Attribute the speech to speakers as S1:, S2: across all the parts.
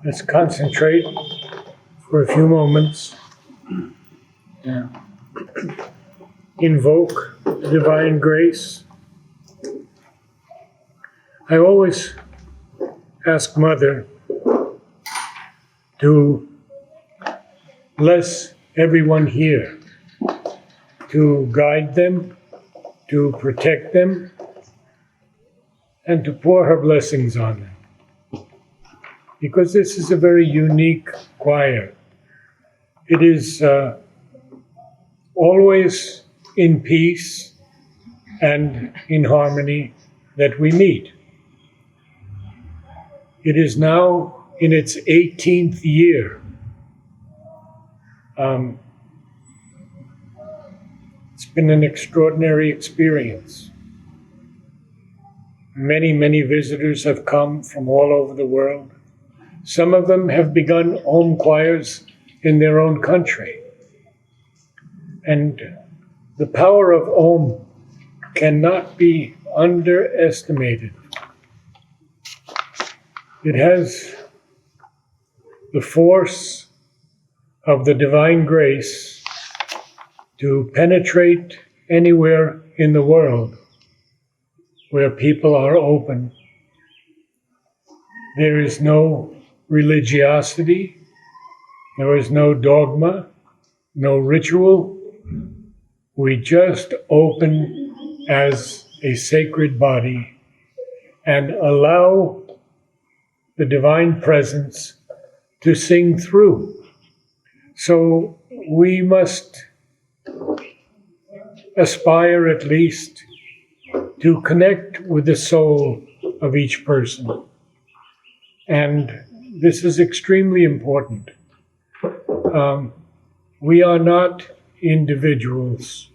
S1: Let's concentrate for a few moments. Yeah. Invoke the divine grace. I always ask Mother to bless everyone here, to guide them, to protect them, and to pour her blessings on them. Because this is a very unique choir. It is always in peace and in harmony that we meet. It is now in its 18th year. It's been an extraordinary experience. Many, many visitors have come from all over the world. Some of them have begun home choirs in their own country. And the power of Om cannot be underestimated. It has the force of the divine grace to penetrate anywhere in the world where people are open. There is no religiosity, there is no dogma, no ritual. We just open as a sacred body and allow the divine presence to sing through. So we must aspire at least to connect with the soul of each person. And this is extremely important. We are not individuals.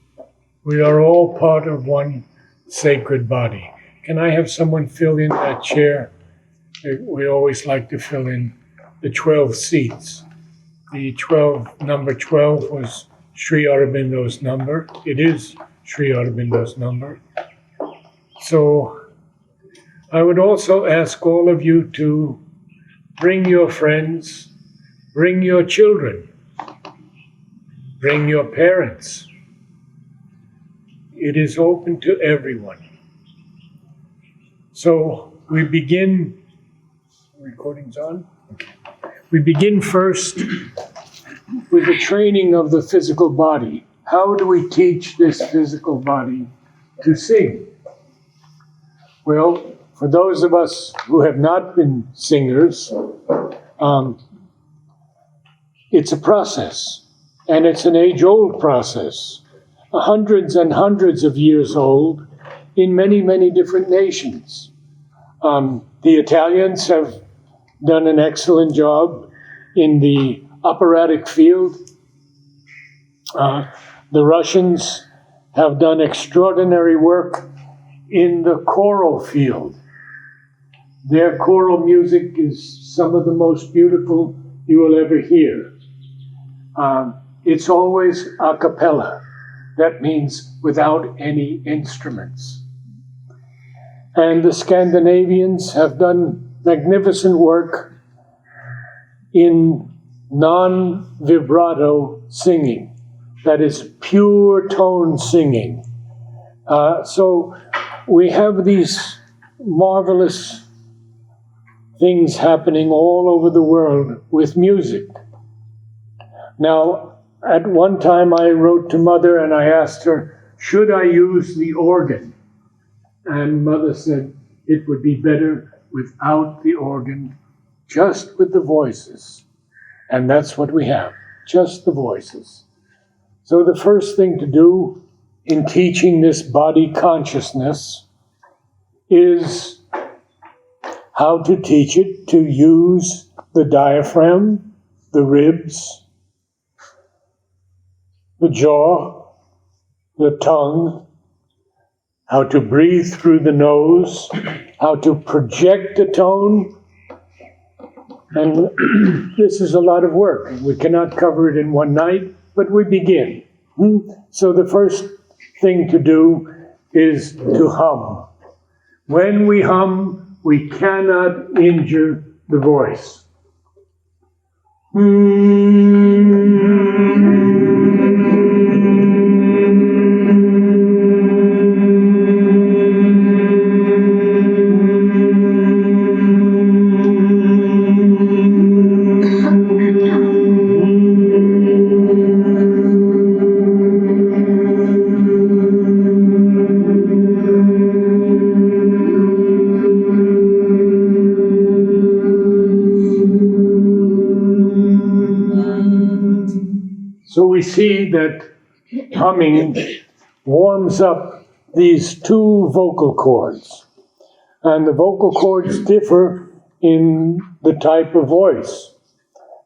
S1: We are all part of one sacred body. Can I have someone fill in that chair? We always like to fill in the 12 seats. The number 12 was Sri Aurobindo's number. It is Sri Aurobindo's number. So I would also ask all of you to bring your friends, bring your children, bring your parents. It is open to everyone. So we begin, recording's on? Okay. We begin first with the training of the physical body. How do we teach this physical body to sing? Well, for those of us who have not been singers, it's a process, and it's an age-old process, hundreds and hundreds of years old in many, many different nations. The Italians have done an excellent job in the operatic field. The Russians have done extraordinary work in the choral field. Their choral music is some of the most beautiful you will ever hear. It's always a cappella. That means without any instruments. And the Scandinavians have done magnificent work in non-vibrato singing. That is pure tone singing. So we have these marvelous things happening all over the world with music. Now, at one time I wrote to Mother and I asked her, should I use the organ? And Mother said it would be better without the organ, just with the voices. And that's what we have, just the voices. So the first thing to do in teaching this body consciousness is how to teach it to use the diaphragm, the ribs, the jaw, the tongue, how to breathe through the nose, how to project a tone. And this is a lot of work. We cannot cover it in one night, but we begin. So the first thing to do is to hum. When we hum, we cannot injure the voice. So we see that humming warms up these two vocal cords. And the vocal cords differ in the type of voice.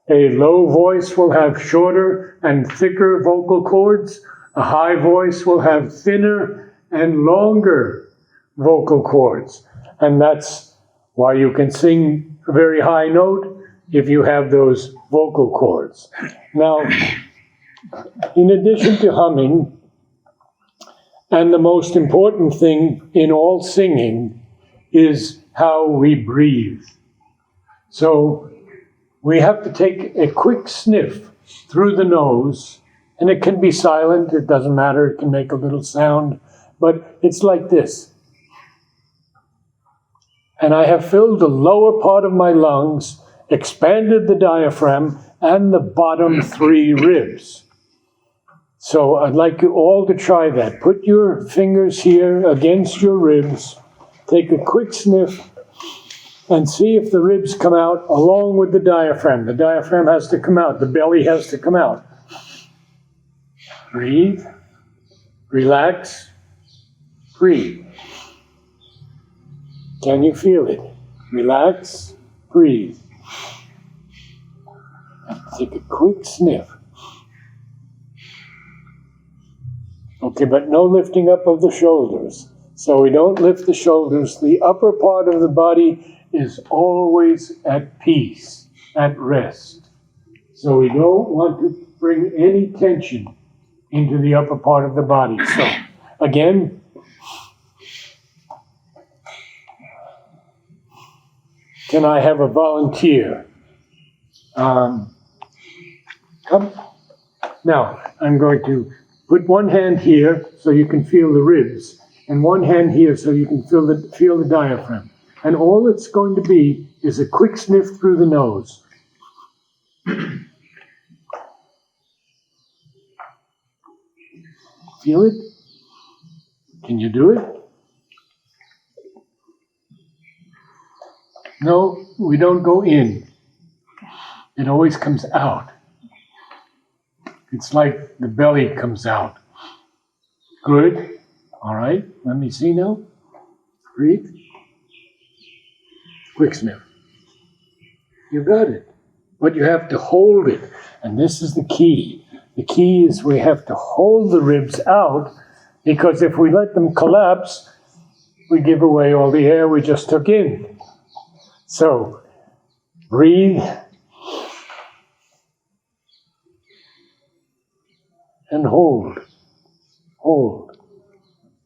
S1: A low voice will have shorter and thicker vocal cords. A high voice will have thinner and longer vocal cords. And that's why you can sing a very high note if you have those vocal cords. Now, in addition to humming, and the most important thing in all singing is how we breathe. So we have to take a quick sniff through the nose, and it can be silent, it doesn't matter, it can make a little sound, but it's like this. And I have filled the lower part of my lungs, expanded the diaphragm, and the bottom three ribs. So I'd like you all to try that. Put your fingers here against your ribs, take a quick sniff, and see if the ribs come out along with the diaphragm. The diaphragm has to come out, the belly has to come out. Breathe, relax, breathe. Can you feel it? Relax, breathe. Take a quick sniff. Okay, but no lifting up of the shoulders. So we don't lift the shoulders. The upper part of the body is always at peace, at rest. So we don't want to bring any tension into the upper part of the body. So, again, can I have a volunteer? Come. Now, I'm going to put one hand here so you can feel the ribs, and one hand here so you can feel the diaphragm. And all it's going to be is a quick sniff through the nose. Feel it? Can you do it? No, we don't go in. It always comes out. It's like the belly comes out. Good. All right. Let me see now. Breathe. Quick sniff. You got it. But you have to hold it. And this is the key. The key is we have to hold the ribs out, because if we let them collapse, we give away all the air we just took in. So, breathe. And hold, hold,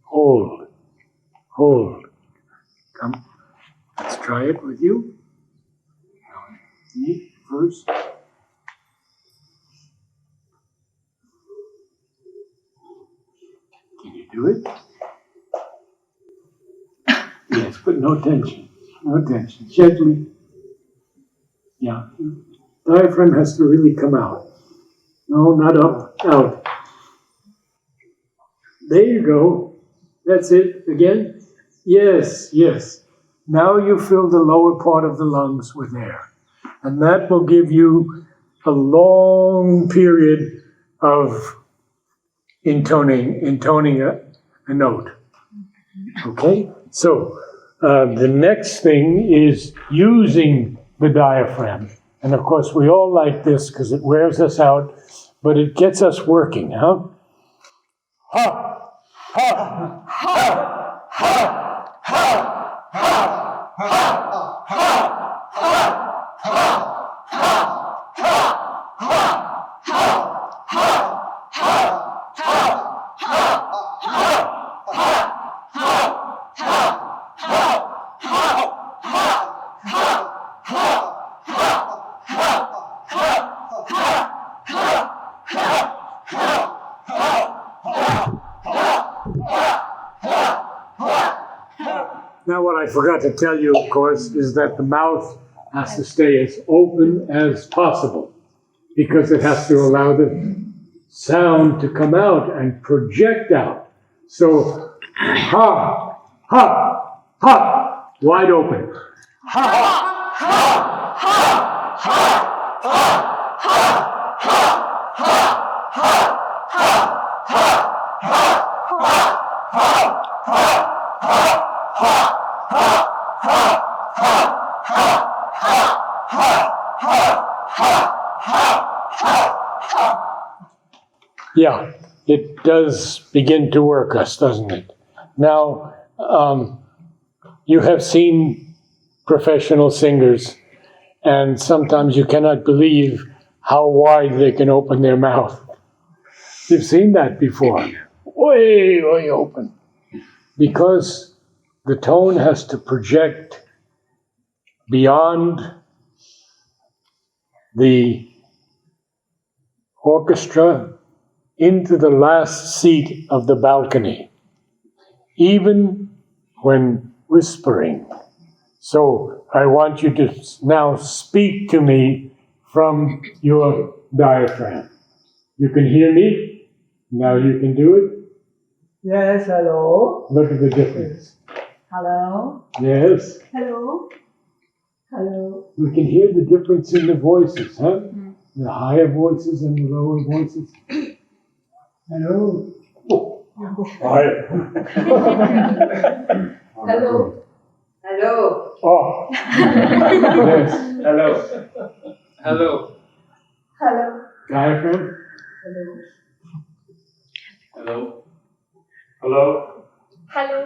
S1: hold, hold. Come, let's try it with you. Me first. Can you do it? Yes, but no tension. No tension. Gently. Yeah. Diaphragm has to really come out. No, not up, out. There you go. That's it. Again. Yes, yes. Now you fill the lower part of the lungs with air. And that will give you a long period of intoning a note. Okay? So, the next thing is using the diaphragm. And of course, we all like this because it wears us out, but it gets us working, huh? Ha! Ha! Ha! Ha! Ha! Ha! Ha! Ha! Now, what I forgot to tell you, of course, is that the mouth has to stay as open as possible because it has to allow the sound to come out and project out. So, ha, ha, ha, wide open. Ha, ha, ha, ha, ha, ha, ha, ha, ha, ha, yeah, it does begin to work us, doesn't it? Now, you have seen professional singers, and sometimes you cannot believe how wide they can open their mouth. You've seen that before. Way, way open. Because the tone has to project beyond the orchestra into the last seat of the balcony, even when whispering. So I want you to now speak to me from your diaphragm. You can hear me? Now you can do it?
S2: Yes, hello.
S1: Look at the difference.
S2: Hello.
S1: Yes.
S2: Hello. Hello.
S1: We can hear the difference in the voices, huh? The higher voices and the lower voices. Hello. Oh. Hi.
S2: Hello. Hello.
S1: Oh. Yes.
S3: Hello. Hello.
S2: Hello.
S1: Diaphragm.
S2: Hello.
S3: Hello.
S1: Hello.
S2: Hello.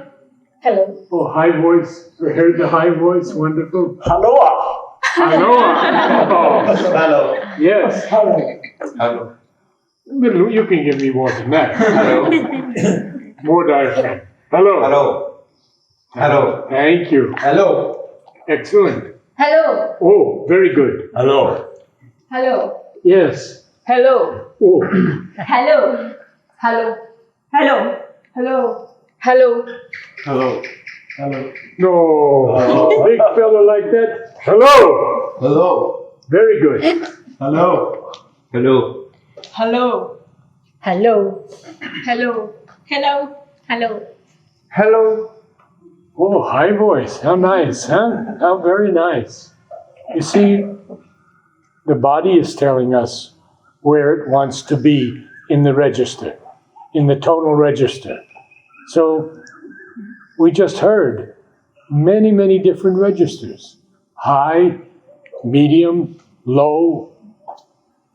S2: Hello.
S1: Oh, high voice. We heard the high voice. Wonderful.
S3: Hello.
S1: Hello. Oh.
S3: Hello.
S1: Yes.
S2: Hello.
S3: Hello.
S1: Little, you can give me more than that.
S3: Hello.
S1: More diaphragm. Hello.
S3: Hello. Hello.
S1: Thank you.
S3: Hello.
S1: Excellent.
S2: Hello.
S1: Oh, very good.
S3: Hello.
S2: Hello.
S1: Yes.
S2: Hello.
S1: Oh.
S2: Hello. Hello. Hello. Hello. Hello.
S3: Hello. Hello.
S1: No. Big fella like that. Hello.
S3: Hello.
S1: Very good.
S3: Hello. Hello.
S2: Hello. Hello. Hello. Hello. Hello.
S3: Hello.
S1: Oh, high voice. How nice, huh? How very nice. You see, the body is telling us where it wants to be in the register, in the tonal register. So we just heard many, many different registers. High, medium, low.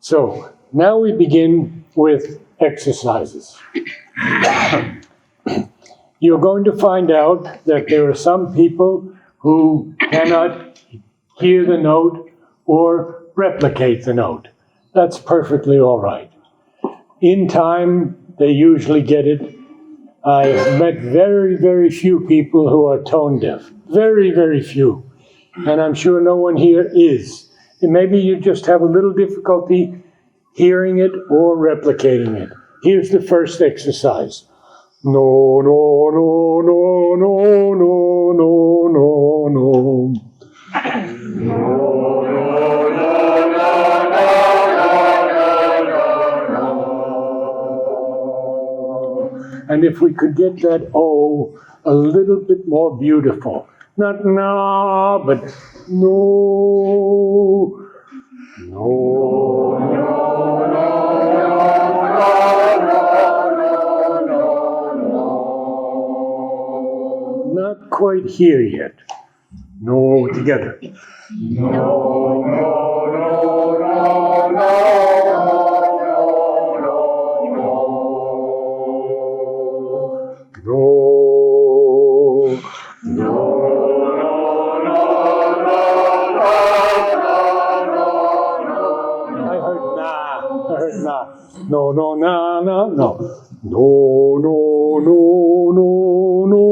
S1: So now we begin with exercises. You're going to find out that there are some people who cannot hear the note or replicate the note. That's perfectly all right. In time, they usually get it. I've met very, very few people who are tone deaf. Very, very few. And I'm sure no one here is. And maybe you just have a little difficulty hearing it or replicating it. Here's the first exercise. No, no, no, no, no, no, no, no, no. And if we could get that O a little bit more beautiful. Not no, but no, no, no, no. Not quite here yet. No, together. No, no, no, no, no. No, no, I heard na. No, no, na, na, no. No, no, no, no, no.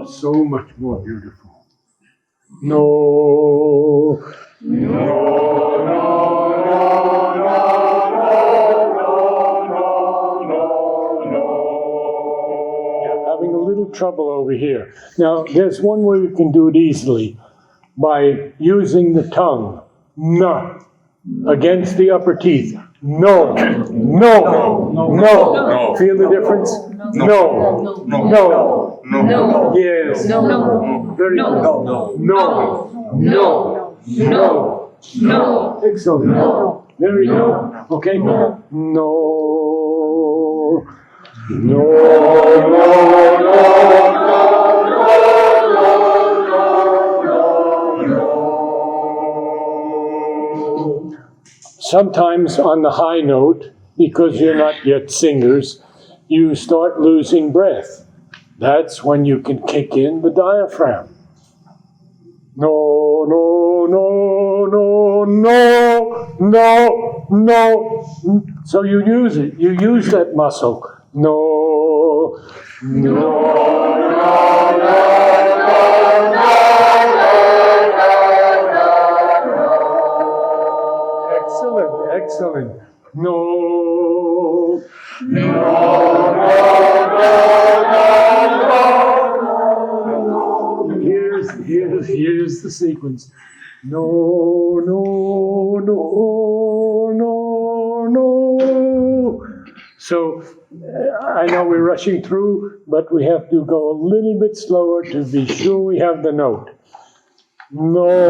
S1: So much more beautiful. No. Having a little trouble over here. Now, there's one way we can do it easily, by using the tongue. No. Against the upper teeth. No. No. No. Feel the difference? No. No. Yes. No. Very good. No. No. Excellent. Very good. Okay. No. Sometimes on the high note, because you're not yet singers, you start losing breath. That's when you can kick in the diaphragm. No. So you use it. You use that muscle. No. Excellent. No. Here's the sequence. No. So I know we're rushing through, but we have to go a little bit slower to be sure we have the note. No.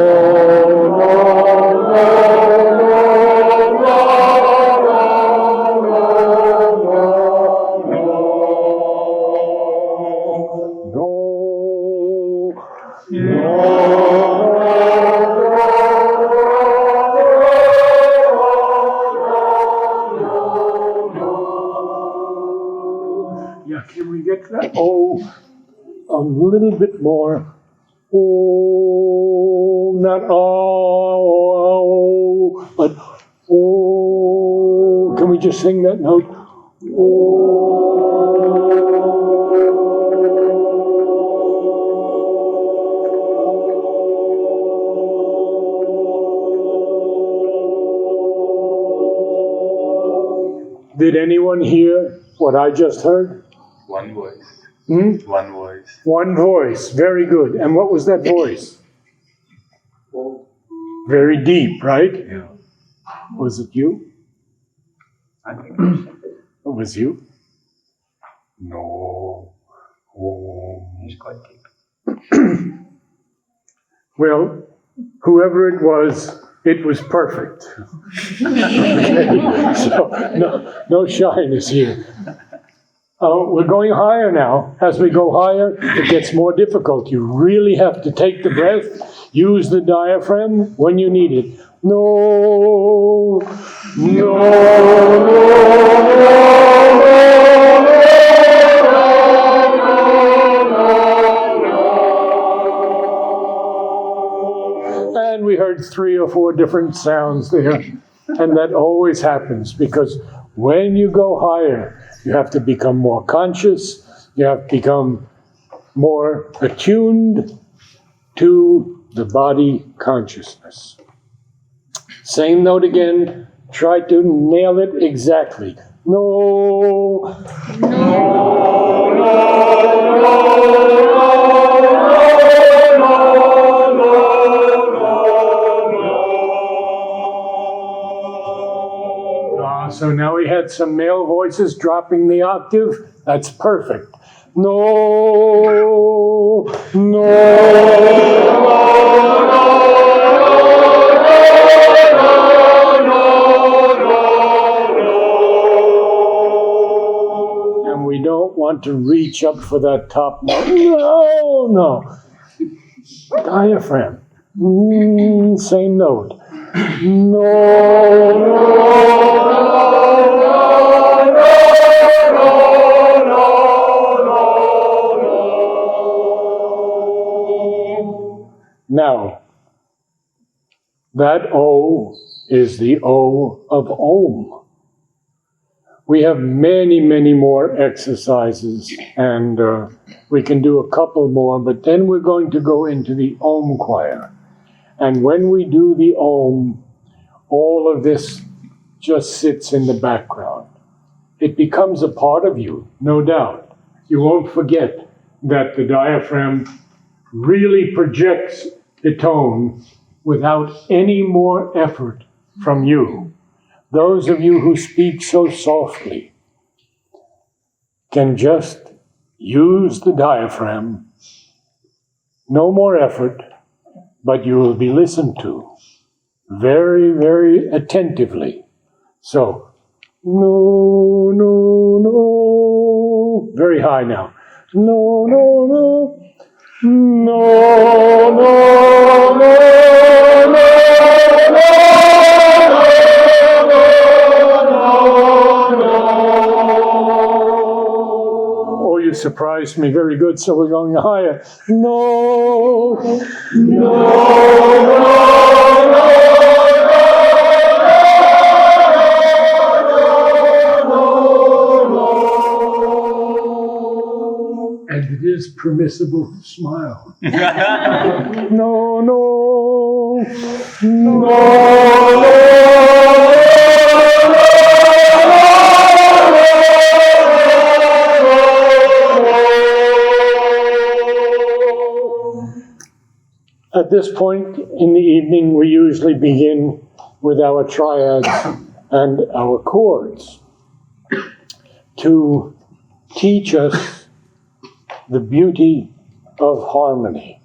S1: Yeah, can we get that? Oh, a little bit more. Oh, not oh, but oh. Can we just sing that note? Did anyone hear what I just heard?
S3: One voice.
S1: Hmm?
S3: One voice.
S1: One voice. Very good. And what was that voice? Very deep, right?
S3: Yeah.
S1: Was it you?
S3: I think it
S1: Was you? No. Oh.
S3: was quite deep.
S1: Well, whoever it was perfect. So no shyness here. We're going higher now. As we go higher, it gets more difficult. You really have to take the breath, use the diaphragm when you need it. No. And we heard 3 or 4 different sounds there. And that always happens because when you go higher, you have to become more conscious. You have to become more attuned to the body consciousness. Same note again. Try to nail it exactly. No. So now we had some male voices dropping the octave. That's perfect. No. And we don't want to reach up for that top note. No. Diaphragm. Same note. Now, that O is the O of Om. We have many, many more exercises, and we can do a couple more, but then we're going to go into the Om choir. And when we do the Om, all of this just sits in the background. It becomes a part of you, no doubt. You won't forget that the diaphragm really projects the tone without any more effort from you. Those of you who speak so softly can just use the diaphragm, no more effort, but you will be listened to very, very attentively. So, no, no, no, very high now. No, no, no, no, no, no, no, Oh, you surprised me. Very good. So we're going higher. No, no, and it is permissible to smile. No, no, no, At this point in the evening, we usually begin with our triads and our chords to teach us the beauty of harmony.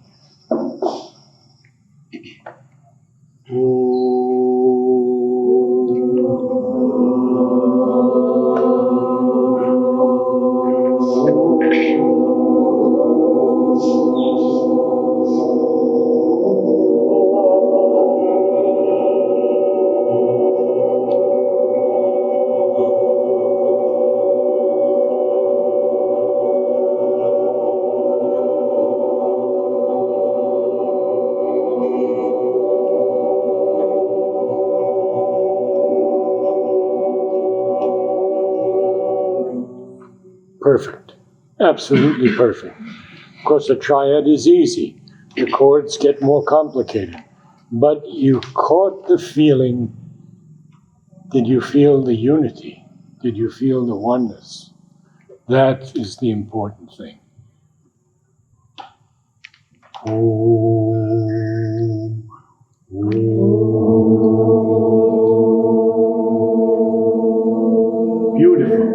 S1: Perfect. Absolutely perfect. Of course, a triad is easy. The chords get more complicated. But you caught the feeling. Did you feel the unity? Did you feel the oneness? That is the important thing. Om, Om. Beautiful.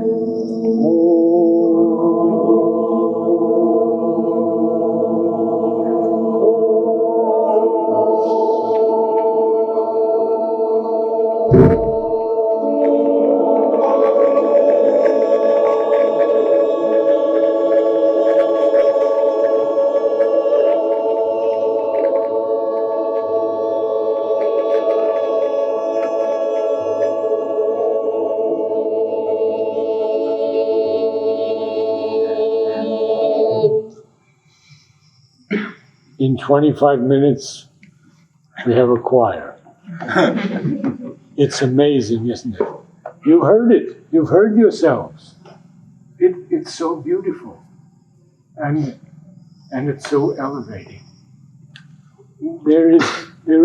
S1: In 25 minutes, we have a choir. It's amazing, isn't it? You heard it. You've heard yourselves. It's so beautiful. And it's so elevating. There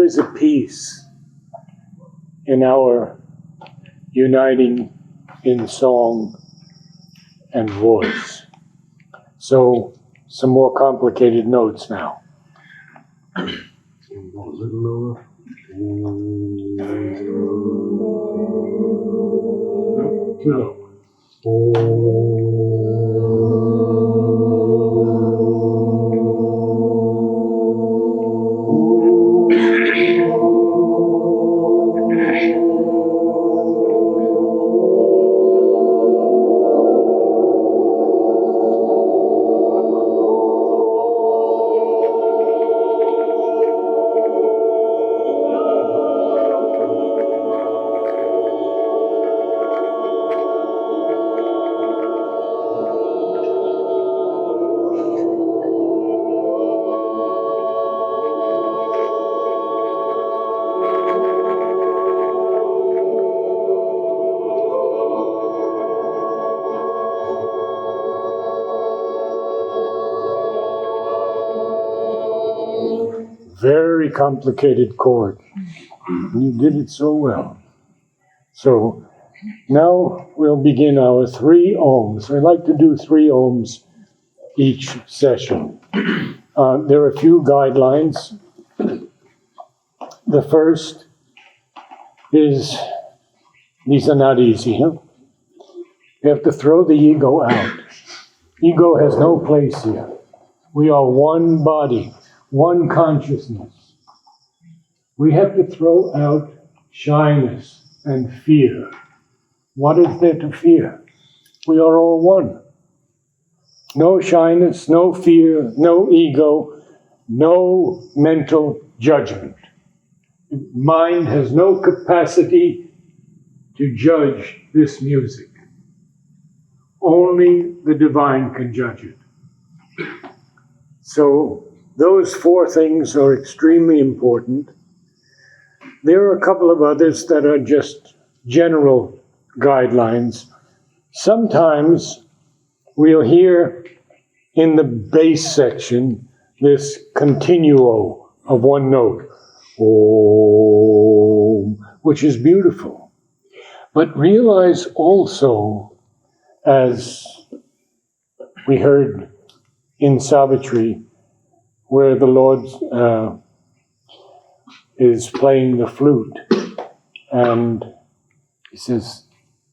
S1: is a peace in our uniting in song and voice. So, some more complicated notes now. A little lower. No. complicated chord. You did it so well. So now we'll begin our 3 ohms. I like to do 3 ohms each session. There are a few guidelines. The first is, these are not easy, huh? You have to throw the ego out. Ego has no place here. We are one body, one consciousness. We have to throw out shyness and fear. What is there to fear? We are all one. No shyness, no fear, no ego, no mental judgment. Mind has no capacity to judge this music. Only the divine can judge it. So those 4 things are extremely important. There are a couple of others that are just general guidelines. Sometimes we'll hear in the bass section this continuo of one note, Om, which is beautiful. But realize also, as we heard in Savitri, where the Lord is playing the flute, and he says,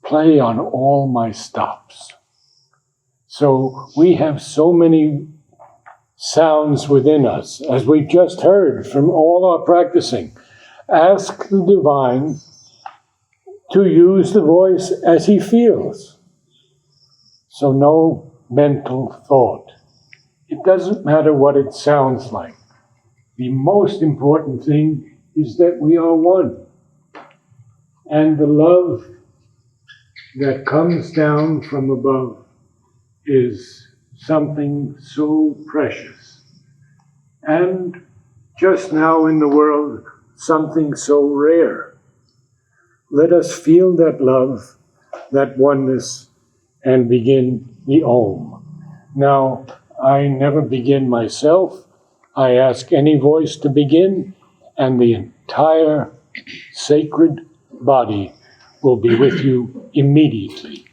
S1: play on all my stops. So we have so many sounds within us, as we've just heard from all our practicing. Ask the divine to use the voice as he feels. So no mental thought. It doesn't matter what it sounds like. The most important thing is that we are one. And the love that comes down from above is something so precious. And just now in the world, something so rare. Let us feel that love, that oneness, and begin the Om. Now, I never begin myself. I ask any voice to begin, and the entire sacred body will be with you immediately.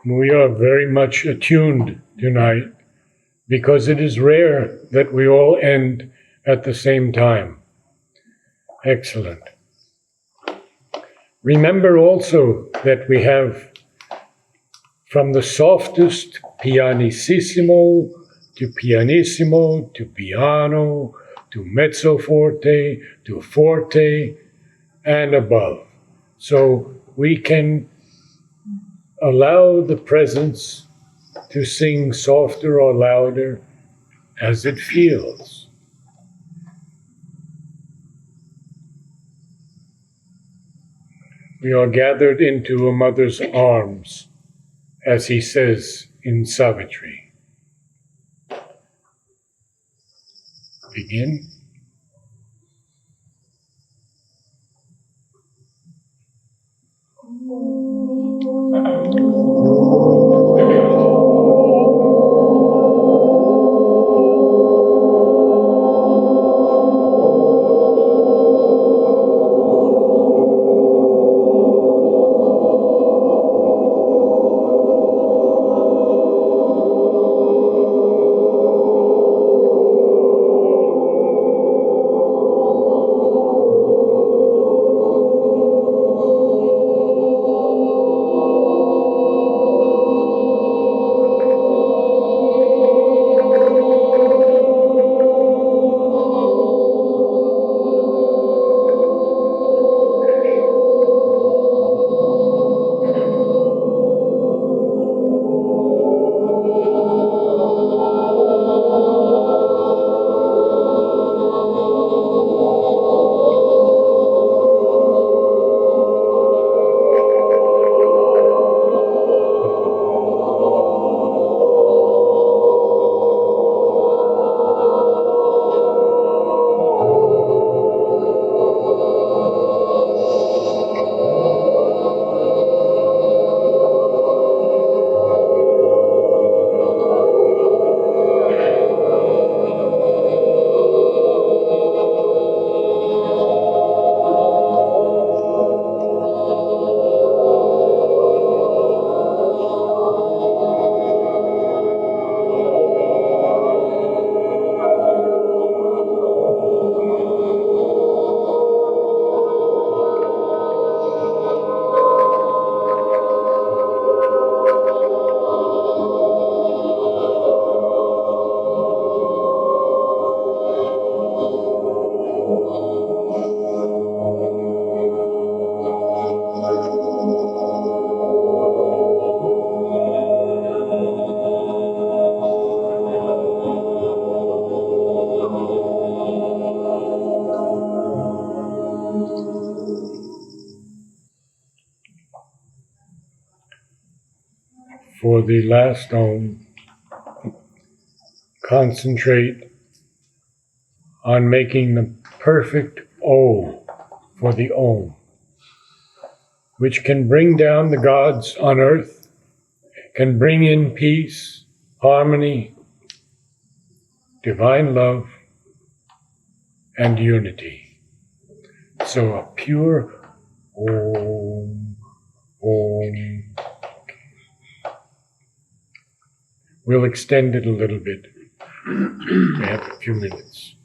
S1: We are very much attuned tonight because it is rare that we all end at the same time. Excellent. Remember also that we have from the softest pianissimo to pianissimo to piano to mezzo forte to forte and above. So we can allow the presence to sing softer or louder as it feels. We are gathered into a mother's arms, as he says in Savitri. Begin. For the last Om, concentrate on making the perfect O for the Om, which can bring down the gods on earth, can bring in peace, harmony, divine love, and unity. So a pure Om, Om. We'll extend it a little bit. We have a few minutes.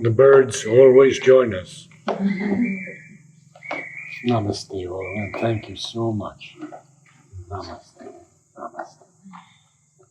S1: The birds always join us. Namaste, all, and thank you so much. Namaste.